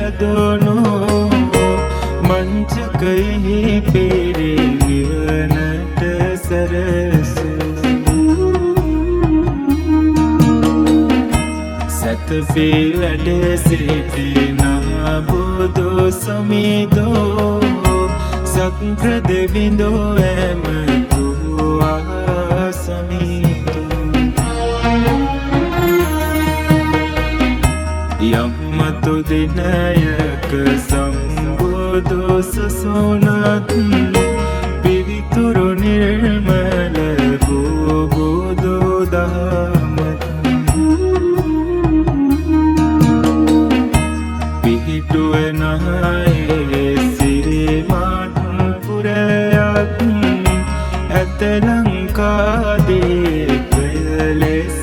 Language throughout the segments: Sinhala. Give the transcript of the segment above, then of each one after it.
පැහැදුණු මංචකයෙහි පිරී නිවනට සැරසූ සැතපී වැඩ සිටිනා බුදු සමිඳෝ සක්‍ර දෙවිඳෝ ඇමතු ආසමිඳෝ යම්මතු දිනයක සම්බුදු සසුනත් පිවිතුරු නිර්මල වූ බුදු දහමත් පිහිටුවනහයේ සිරිමත් පුරයක් ඇත ලංකාදීපය ලෙස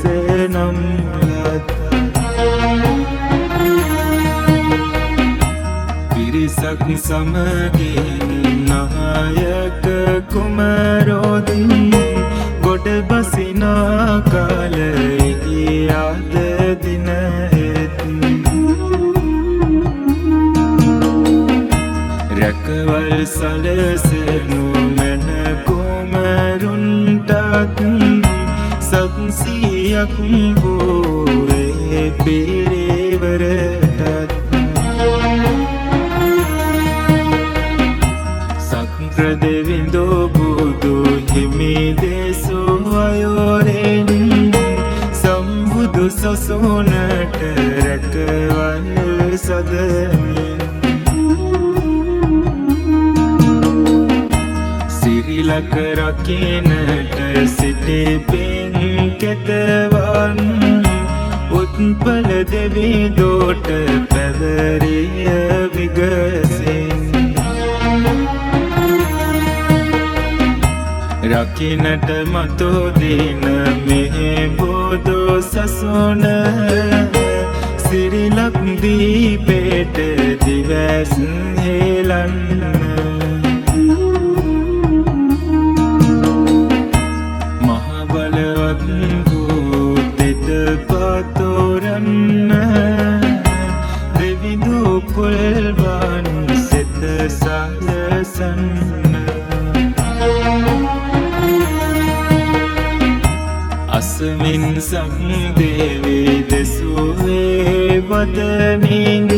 නම් පිරිසක් සමගින් නායක කුමරොත් ගොඩ බසිනා කාලෙහි අද දිනෙත් රැකවල් සලසනු මැන කුමරුන්ටත් සත්සියක් වූයේ පිරිවරටත් සක්‍ර දෙවිඳෝ බුදු හිමි දෙසූ අයුරින් සම්බුදු සසුනට රැකවල් සදමින් සිරිලක රකින්නට සිටි පින් කෙතවන් උත්පල දෙවිඳෝට පැවරිය විගසින් රකින්නට මතු දින මෙහි බුදු සසුන සිරිලක් දීපේට දිවැස් හෙලන්න මහ බලවත් වූ තෙත පතොරන්න දෙවිඳු පුල්වන් සෙත සලසන්න අසමින් සම්දේවි දෙසුවේ වදනින්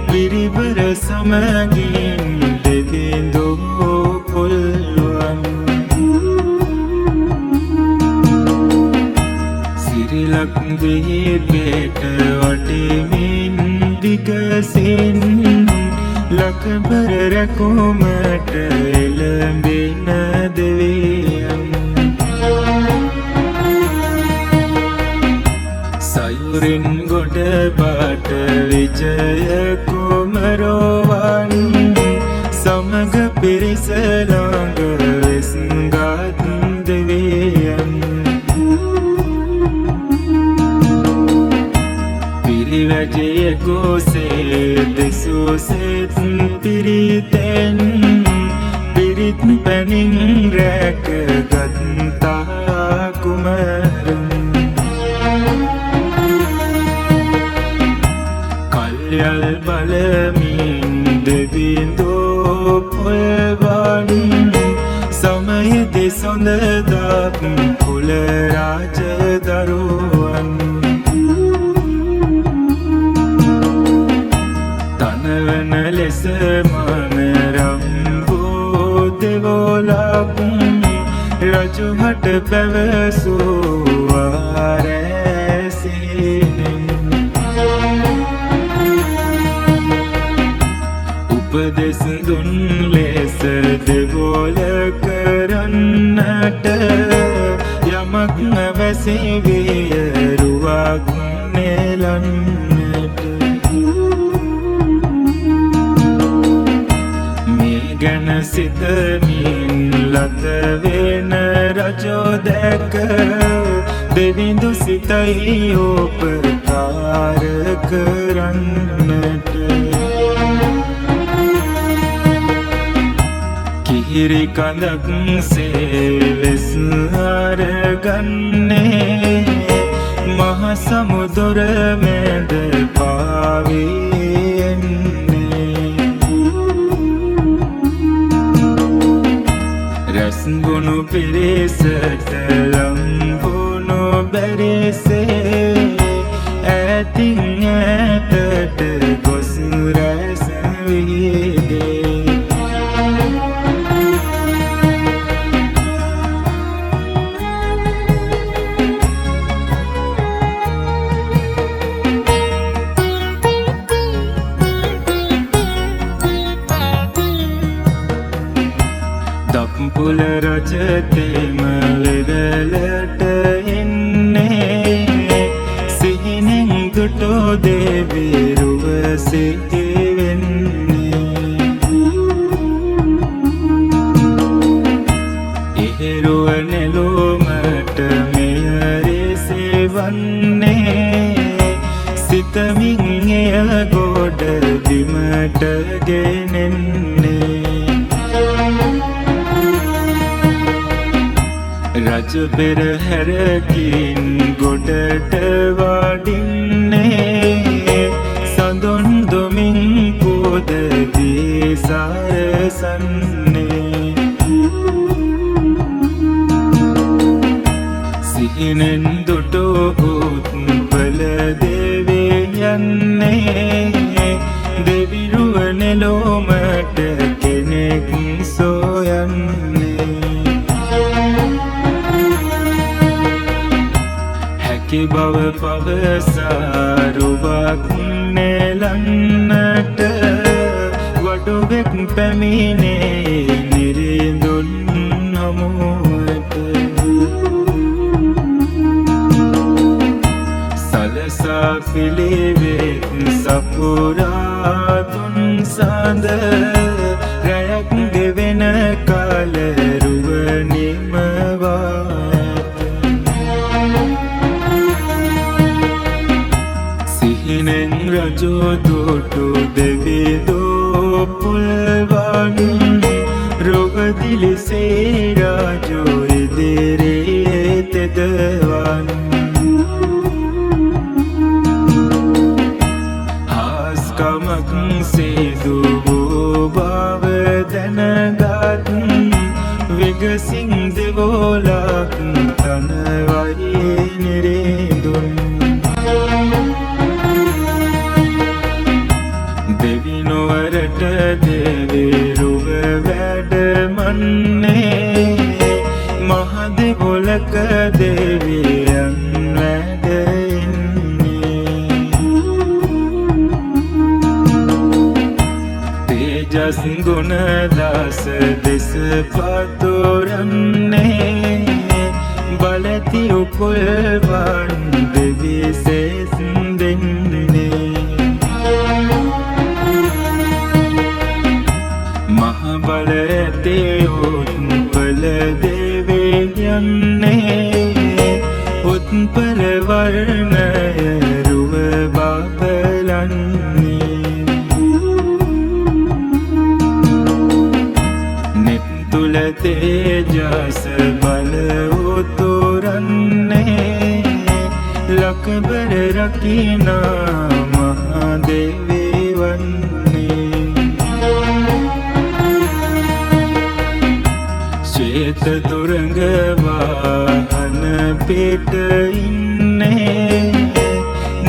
පිරිවර සමගින් දෙවිඳෝ පුල්වන් සිරිලක් දීපේට වටිමින් විගසින් ලක්බර රැකුමට එළඹෙන දෙවියන් සයුරින් ගොඩ පාට විජය කුමරෝවන් සමග පිරිස ළඟ වෙස්ගත් දෙවියන් පිරිවැජය ගෝසේ දෙසූ සෙත් පිරිතෙන් පිරිත් පැනින් රැක ගත්තා කුමරුන් කල්යල් බලමින් දෙවිඳෝ පුල්වන් සමයේදී සොඳදක් කුල රාජ දරුවන් තනවන ලෙස මනරම් වූ දෙවොලක් රජුහට පැවසූ ආරැසිනෙන් උපදෙස් දුන් ලෙස දෙවොල කරන්නට යමක් නැවැසි වියරුවක් නෙලන්නට මේ ගැන සිතමින් ලත වෙන රජෝ දැක දෙවිඳු සිතයි උපකාර කරන්නට කිහිරි කඳක් සේලෙස් අරගන්නේ මහ සමුදුර මැද පාවෙන්නේ ඇසට ලම්බුණු බැරිසේ ඇතින් ඇතට ගොස් රැස් විහිදේ දම්පුල රජතෙම වෙරළට එන්නේ සිහිනෙන් දුටෝ දෙවිරුව සිහි වෙන්නේ ඉහිරුව නෙළුමට මෙයරෙසේ වන්නේ සිතමින් එය ගොඩ බිමට ගෙනෙන්නේ රජ පෙරහැරකින් ගොඩට වඩින්නේ සඳොන් දොමින් පුදදී සරසන්නේ සිහිනෙන් දුටෝ උත්පල දෙවියන්නේ දෙවිරුව නෙළොමට කෙනෙක් සොයන්නේ හැකි බව පවසා රුවක් නෙලන්නට වඩුවෙක් පැමිණේ නිරිඳුන් හමුවට සලසා පිළිවෙත් සපුරා තුන් සඳ රැයක් ගෙවෙන කාල රුව නිමවා සිහිනෙන් රජෝ දුටු දෙවිදෝ පුල්වන් රොගදිලිසේ රාජෝ ඉදිරියේ තෙදවන් හාස්කමක් සේදු වූ බව දැනගත් විගසින් දෙවොලක් තනවයි නිරිඳුන් දෙවිනුවරට දෙවිරුව වැඩමන්නේ මහදෙවොලක දෙවියන් වැඩ ඉන්නේ තේජස් ගුණ දස දෙස පතුරන්නේ බලති උපුල්වන් දෙවිසෙස් දෙන්නේ මහබල ඇතේ උත්පල දෙවියන්නේ උත්පල වර්ණය රුව බබලන්නේ නෙත් තුල තේජස බල උතුරන්නේ ලක්බර රකිනා මහදෙවි වන්නේ ශ්වේත තුරංග වාහන පිට ඉන්නේ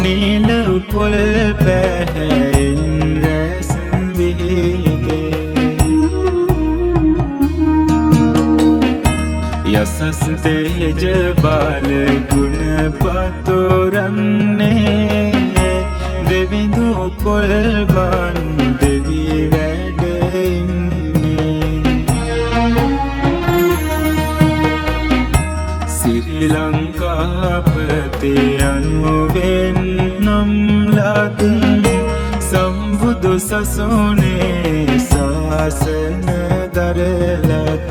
නීල උපුල් පැහැයෙන් රැස් විහිදේ යසස් තේජ බල ගුණ පතුරන්නේ දෙවිඳු උපුල්වන් දෙවි වැඩ ශ්‍රී ලංකාපති අනුවෙන් නම් ලත් සම්බුදු සසුනේ ශාසන දරලත්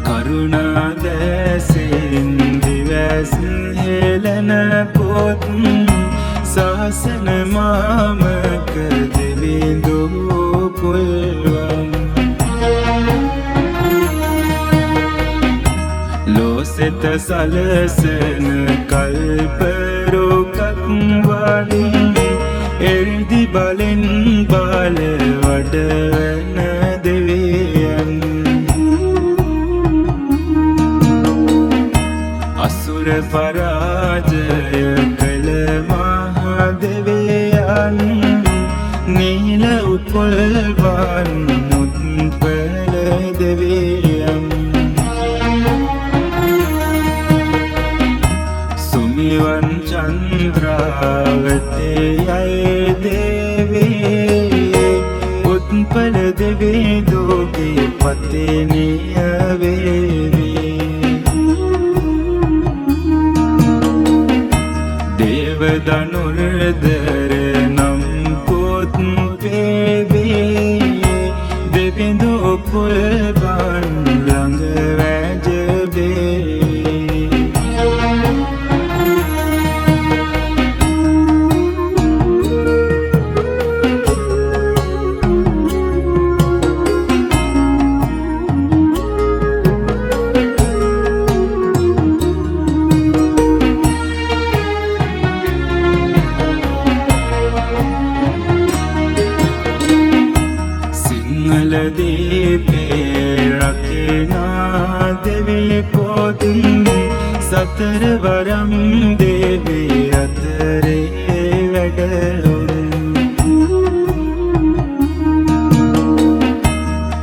කරුණා දැසින් දිවැස් හෙළන පොත් ශාසන මාමක දෙවිඳු පුල්වන් ලෝසෙත සලසන කල්පරුකක් වලින් එරිදි බලෙන් බාල වඩවන දෙවියන් පරාජය කළ මහදෙවියන් නීල උපුල්වන් මුත්පල දෙවියන් සුමිවන් චන්ද්‍රාවතේ යයි දේවී උත්පල දෙවී දෝගේ පතිනිය වේවී දේවදනුර්ධර නම් පුත් වේවී දෙවිඳු උපුල්වන් ළඟ වැජබේ දීපේ රකිනා දෙවී පොතින් සතර වරම් දෙවී අතරේ වැඩවුන්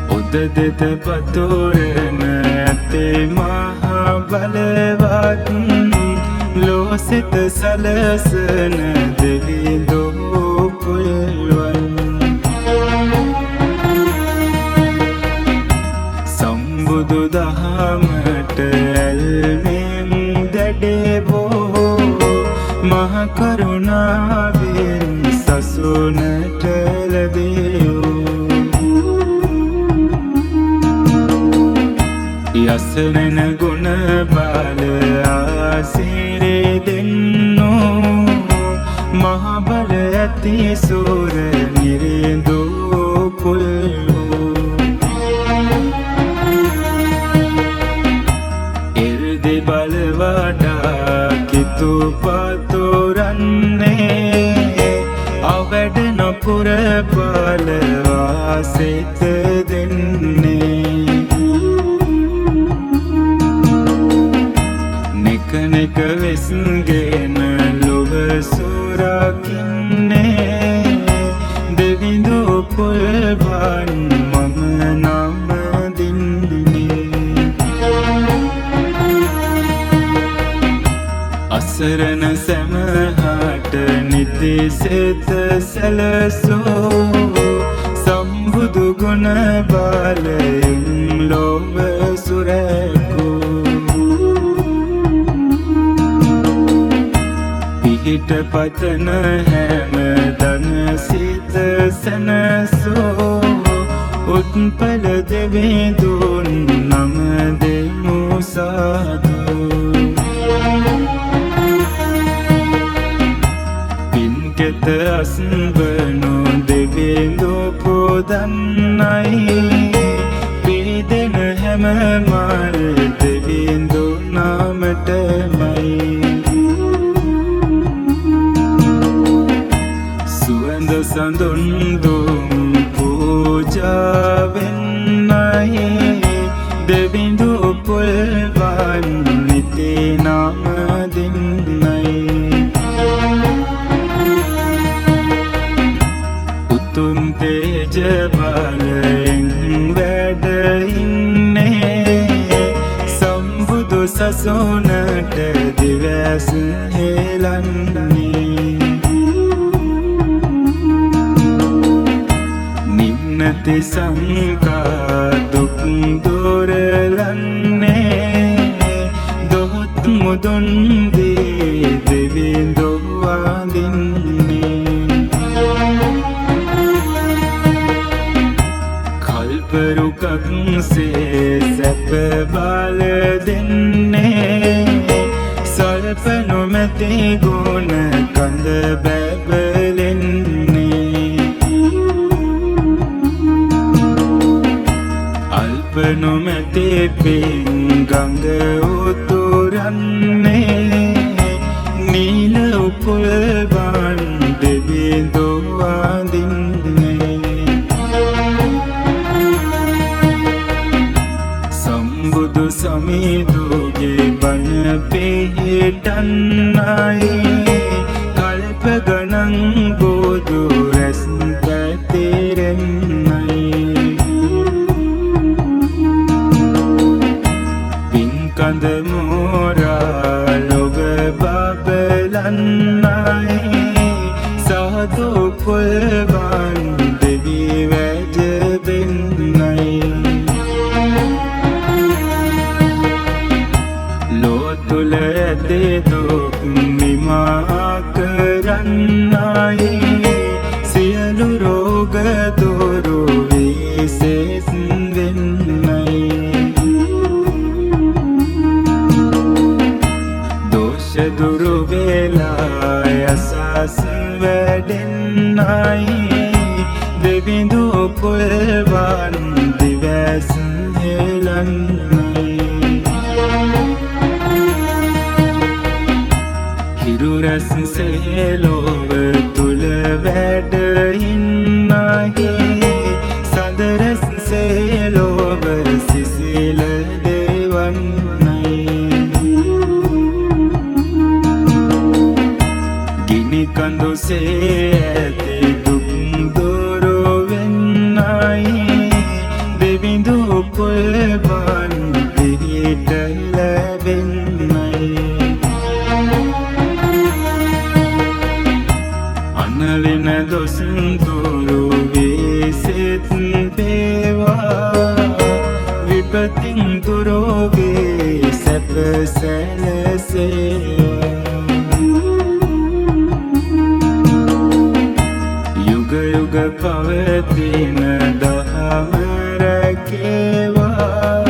උද දෙත පතොරන ඇතේ මහා බලවත් ලෝසිත සලසන දෙවී දෝපුල්වන් බුදු දහමට ඇල්මෙන් දැඩෙබෝ මහ කරුණාවෙන් සසුනට ලැබෙව් යසනෙන ගුණ බල ආසිරේ දෙන්නෝ මහ බල ඇති සුර නිරිඳු පුල්වෝ බලවඩා කිතු පතුරන්නේ අවැඩ නොපුර බලවා සිත දෙන්නේ නෙක නෙක වෙස්ගෙන ලොව සුරකින්නේ දෙවිඳු පුල්වන් මම නම අසරණ සැමහට නිති සිත සැලසෝ සම්බුදු ගුණ බලයෙන් ලොව සුරැකෝ පිහිට පතන හැම දන සිත සැනසෝ උත්පල දෙවිඳුන් නම දෙමු සාදු කෙත අස්බනු දෙවිඳු පුදන්නයි පිරිදෙන හැම මල් දෙවිඳු නාමටමයි සුවඳ සඳුන් දුම් පූජාවෙන්නයි දෙවිඳු පුල්වන් නිති නාම දෙන්නයි උතුම් තේජ බලයෙන් වැඩ ඉන්නේ සම්බුදු සසුනට දිවැස් හෙලන්නේ නින්නති සංකා දුක් දොරලන්නේ දොහොත් මුදුන් දී දෙවිඳු වඳින්නේ කල්පරුකක් සේ සැප බල දෙන්නේ සල්ප නොමැති ගුණ කඳ බැබලෙන්නේ අල්ප නොමැති පින් ගඟ උතුරන්නේ නීල උපුල්වන් දෙවිඳු වඳින්නේ සම්බුදු සමිඳුගේ බණ පිහිට යන්නයි කල්ප ගණන් බෝදු රැස් පැතිරෙන්නයි පින්කඳ මෝරා ලොව බබලන්නයි සාදු පුල්වන් දෙවි වැජබෙන්නයි ලෝතුල ඇතේ දුක් නිමා කරන්නයි සියලු රෝග දුරු විශේෂ වෙන්නයි දෝෂ දුරු වේලා යසස් වැඩෙන්නයි දෙවිඳු පුල්වන් දිවැස් හෙලන්නයි හිරුරැස් සේලොව තුල වැඩ ඉන්නයි සඳරැස් සේලොව සිසිල දෙවන්නයි ගිනි කඳු සේ ඇති දුක් දුරු වෙන්නයි දෙවිඳු පුල්වන් පිහිට ලැබෙන්නයි අනවින දොස් දුරු වේසෙත් වේවා විපතින් දුරු වේ සැප සැලසේවා යුග යුග පවතින දහම රැකේවා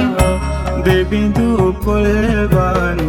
දෙවිඳු පුල්වන්